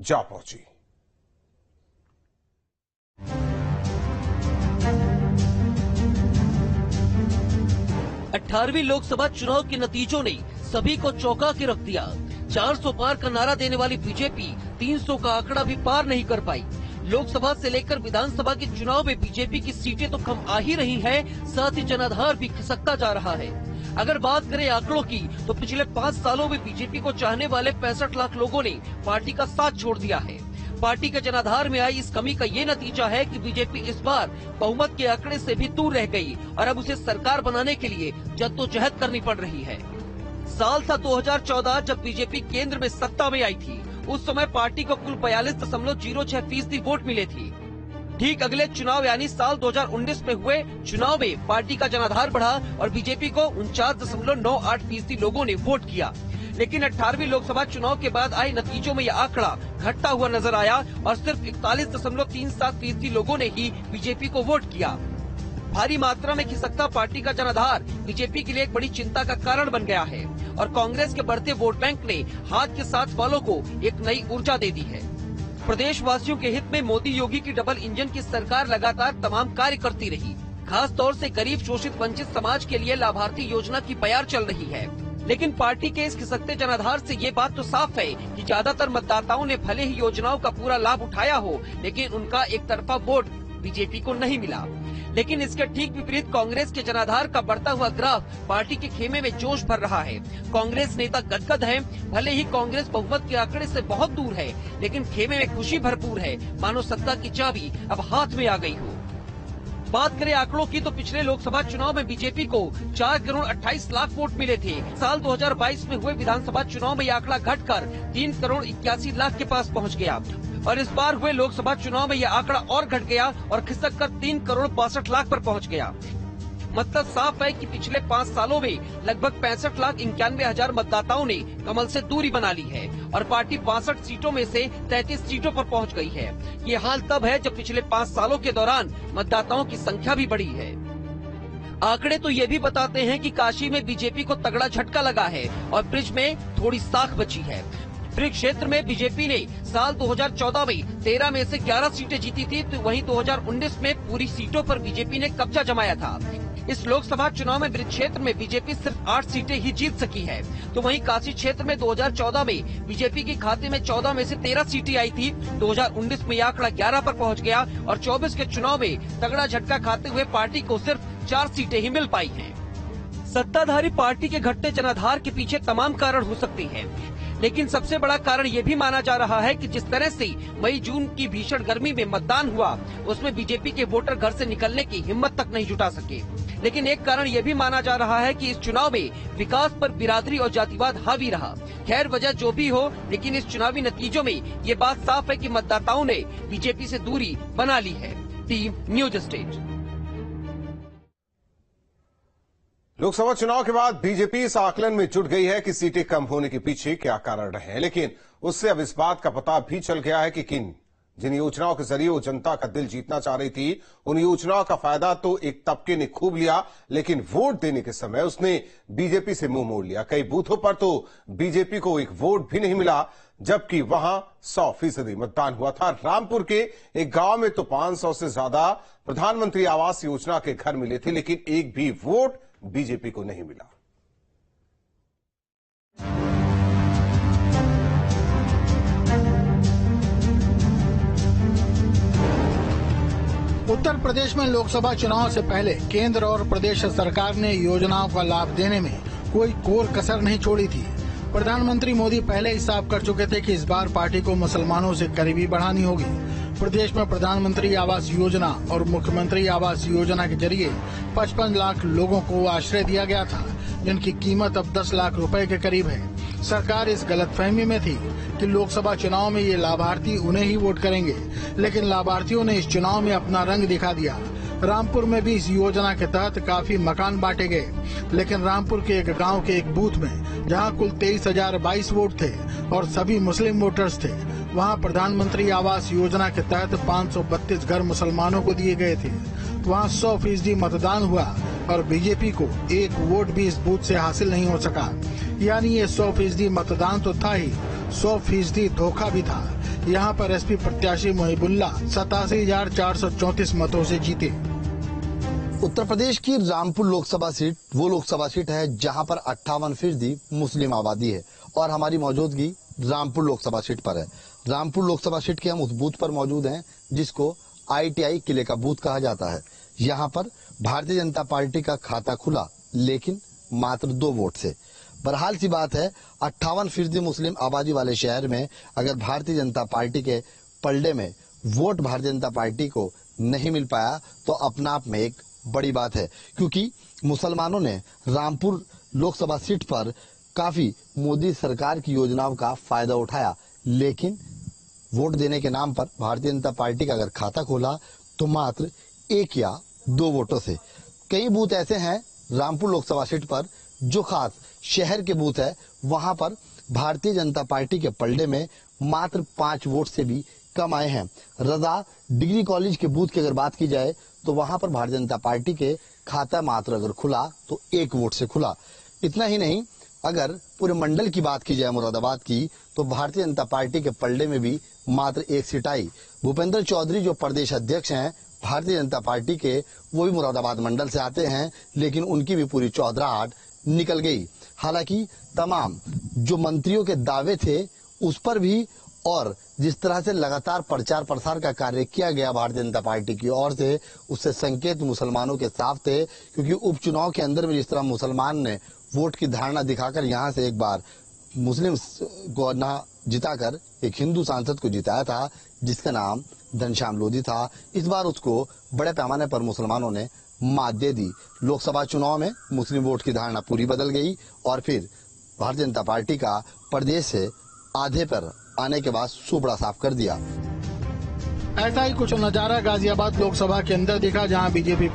जा पहुंची। अठारहवीं लोकसभा चुनाव के नतीजों ने सभी को चौंका के रख दिया। 400 पार का नारा देने वाली बीजेपी 300 का आंकड़ा भी पार नहीं कर पाई। लोकसभा से लेकर विधानसभा के चुनाव में बीजेपी की सीटें तो कम आ ही रही हैं, साथ ही जनाधार भी खिसकता जा रहा है। अगर बात करें आंकड़ों की, तो पिछले 5 सालों में बीजेपी को चाहने वाले 65 लाख लोगों ने पार्टी का साथ छोड़ दिया है। पार्टी के जनाधार में आई इस कमी का ये नतीजा है कि बीजेपी इस बार बहुमत के आंकड़े से भी दूर रह गई और अब उसे सरकार बनाने के लिए जद्दोजहद करनी पड़ रही है। साल था 2014 जब बीजेपी केंद्र में सत्ता में आई थी। उस समय पार्टी को कुल 42.06% वोट मिले थे। ठीक अगले चुनाव यानी साल 2019 में हुए चुनाव में पार्टी का जनाधार बढ़ा और बीजेपी को 49.98% लोगों ने वोट किया। लेकिन 18वीं लोकसभा चुनाव के बाद आए नतीजों में यह आंकड़ा घटता हुआ नजर आया और सिर्फ 41.37% लोगों ने ही बीजेपी को वोट किया। भारी मात्रा में खिसकता पार्टी का जनाधार बीजेपी के लिए एक बड़ी चिंता का कारण बन गया है और कांग्रेस के बढ़ते वोट बैंक ने हाथ के साथ वालों को एक नई ऊर्जा दे दी है। प्रदेश वासियों के हित में मोदी योगी की डबल इंजन की सरकार लगातार तमाम कार्य करती रही। खास तौर से गरीब शोषित वंचित समाज के लिए लाभार्थी योजना की बयार चल रही है। लेकिन पार्टी के इस खिसकते जनाधार से ये बात तो साफ है कि ज्यादातर मतदाताओं ने भले ही योजनाओं का पूरा लाभ उठाया हो, लेकिन उनका एक तरफा वोट बीजेपी को नहीं मिला। लेकिन इसके ठीक विपरीत कांग्रेस के जनाधार का बढ़ता हुआ ग्राफ पार्टी के खेमे में जोश भर रहा है। कांग्रेस नेता गदगद हैं। भले ही कांग्रेस बहुमत के आंकड़े से बहुत दूर है, लेकिन खेमे में खुशी भरपूर है, मानो सत्ता की चाबी अब हाथ में आ गई हो। बात करें आंकड़ों की, तो पिछले लोकसभा चुनाव में बीजेपी को 4 करोड़ 28 लाख वोट मिले थे। साल 2022 में हुए विधानसभा चुनाव में यह आंकड़ा घटकर 3 करोड़ 81 लाख के पास पहुंच गया और इस बार हुए लोकसभा चुनाव में यह आंकड़ा और घट गया और खिसक कर 3 करोड़ 62 लाख पर पहुंच गया। मतलब साफ है कि पिछले 5 सालों में लगभग 65,91,000 मतदाताओं ने कमल से दूरी बना ली है और पार्टी 62 सीटों में से 33 सीटों पर पहुंच गई है। ये हाल तब है जब पिछले 5 सालों के दौरान मतदाताओं की संख्या भी बढ़ी है। आंकड़े तो ये भी बताते हैं कि काशी में बीजेपी को तगड़ा झटका लगा है और ब्रिज में थोड़ी साख बची है। ब्रिज क्षेत्र में बीजेपी ने साल 2014 में 13 में से 11 सीटें जीती थी, तो वहीं 2019 में पूरी सीटों पर बीजेपी ने कब्जा जमाया था। इस लोकसभा चुनाव में ब्रिज क्षेत्र में बीजेपी सिर्फ 8 सीटें ही जीत सकी है, तो वहीं काशी क्षेत्र में 2014 में बीजेपी के खाते में 14 में से 13 सीटें आई थी। 2019 में यह आंकड़ा 11 पर पहुंच गया और 24 के चुनाव में तगड़ा झटका खाते हुए पार्टी को सिर्फ 4 सीटें ही मिल पाई हैं। सत्ताधारी पार्टी के घटते जनाधार के पीछे तमाम कारण हो सकते हैं, लेकिन सबसे बड़ा कारण ये भी माना जा रहा है कि जिस तरह से मई जून की भीषण गर्मी में मतदान हुआ, उसमें बीजेपी के वोटर घर से निकलने की हिम्मत तक नहीं जुटा सके। लेकिन एक कारण ये भी माना जा रहा है कि इस चुनाव में विकास पर बिरादरी और जातिवाद हावी रहा। खैर वजह जो भी हो, लेकिन इस चुनावी नतीजों में ये बात साफ है कि मतदाताओं ने बीजेपी से दूरी बना ली है। Team news state. लोकसभा चुनाव के बाद बीजेपी इस आकलन में जुट गई है कि सीटें कम होने के पीछे क्या कारण रहे हैं, लेकिन उससे अब इस बात का पता भी चल गया है कि जिन योजनाओं के जरिए वो जनता का दिल जीतना चाह रही थी, उन योजनाओं का फायदा तो एक तबके ने खूब लिया, लेकिन वोट देने के समय उसने बीजेपी से मुंह मोड़ लिया। कई बूथों पर तो बीजेपी को एक वोट भी नहीं मिला, जबकि वहां 100% मतदान हुआ था। रामपुर के एक गांव में तो 500 से ज्यादा प्रधानमंत्री आवास योजना के घर मिले थे, लेकिन एक भी वोट बीजेपी को नहीं मिला। उत्तर प्रदेश में लोकसभा चुनाव से पहले केंद्र और प्रदेश सरकार ने योजनाओं का लाभ देने में कोई कोर कसर नहीं छोड़ी थी। प्रधानमंत्री मोदी पहले ही साफ कर चुके थे कि इस बार पार्टी को मुसलमानों से करीबी बढ़ानी होगी। प्रदेश में प्रधानमंत्री आवास योजना और मुख्यमंत्री आवास योजना के जरिए 55 लाख लोगों को आश्रय दिया गया था, जिनकी कीमत अब 10 लाख रुपए के करीब है। सरकार इस गलतफहमी में थी कि लोकसभा चुनाव में ये लाभार्थी उन्हें ही वोट करेंगे, लेकिन लाभार्थियों ने इस चुनाव में अपना रंग दिखा दिया। रामपुर में भी इस योजना के तहत काफी मकान बांटे गए, लेकिन रामपुर के एक गांव के एक बूथ में जहां कुल 23,022 वोट थे और सभी मुस्लिम वोटर्स थे, वहां प्रधानमंत्री आवास योजना के तहत 532 घर मुसलमानों को दिए गए थे। वहां 100% मतदान हुआ और बीजेपी को एक वोट भी इस बूथ से हासिल नहीं हो सका। यानी ये 100% मतदान तो था ही, 100% धोखा भी था। यहाँ पर एसपी प्रत्याशी मोहिबुल्ला 87,434 मतों से जीते। उत्तर प्रदेश की रामपुर लोकसभा सीट वो लोकसभा सीट है जहां पर 58% मुस्लिम आबादी है और हमारी मौजूदगी रामपुर लोकसभा सीट पर है। रामपुर लोकसभा सीट के हम उस बूथ पर मौजूद हैं जिसको ITI किले का बूथ कहा जाता है। यहां पर भारतीय जनता पार्टी का खाता खुला, लेकिन मात्र 2 वोट से। बहरहाल सी बात है, 58% मुस्लिम आबादी वाले शहर में अगर भारतीय जनता पार्टी के पलड़े में वोट भारतीय जनता पार्टी को नहीं मिल पाया तो अपना आप में एक बड़ी बात है, क्योंकि मुसलमानों ने रामपुर लोकसभा सीट पर काफी मोदी सरकार की योजनाओं का फायदा उठाया, लेकिन वोट देने के नाम पर भारतीय जनता पार्टी का अगर खाता खोला तो मात्र 1 या 2 वोटों से। कई बूथ ऐसे हैं रामपुर लोकसभा सीट पर जो खास शहर के बूथ है, वहां पर भारतीय जनता पार्टी के पलड़े में मात्र 5 वोट से भी कम आए हैं। रजा डिग्री कॉलेज के बूथ की अगर बात की जाए तो वहां पर भारतीय जनता पार्टी के खाता मात्र अगर खुला तो 1 वोट से खुला। इतना ही नहीं, अगर पूरे मंडल की बात की जाए मुरादाबाद की, तो भारतीय जनता पार्टी के पलड़े में भी मात्र 1 सीट आई। भूपेंद्र चौधरी जो प्रदेश अध्यक्ष हैं भारतीय जनता पार्टी के, वो भी मुरादाबाद मंडल से आते हैं, लेकिन उनकी भी पूरी चौधराहट निकल गई। हालांकि तमाम जो मंत्रियों के दावे थे उस पर भी और जिस तरह से लगातार प्रचार प्रसार का कार्य किया गया भारतीय जनता पार्टी की ओर से, उससे संकेत मुसलमानों के साफ थे, क्योंकि उपचुनाव के अंदर में जिस तरह मुसलमान ने वोट की धारणा दिखाकर यहां से एक बार मुस्लिम को ना जिताकर एक हिंदू सांसद को जिताया था जिसका नाम घनश्याम लोधी था, इस बार उसको बड़े पैमाने पर मुसलमानों ने मात दे दी। लोकसभा चुनाव में मुस्लिम वोट की धारणा पूरी बदल गई और फिर भारतीय जनता पार्टी का प्रदेश से आधे पर आने के बाद सूबड़ा साफ कर दिया। ऐसा ही कुछ नजारा गाजियाबाद लोकसभा के अंदर दिखा, जहां बीजेपी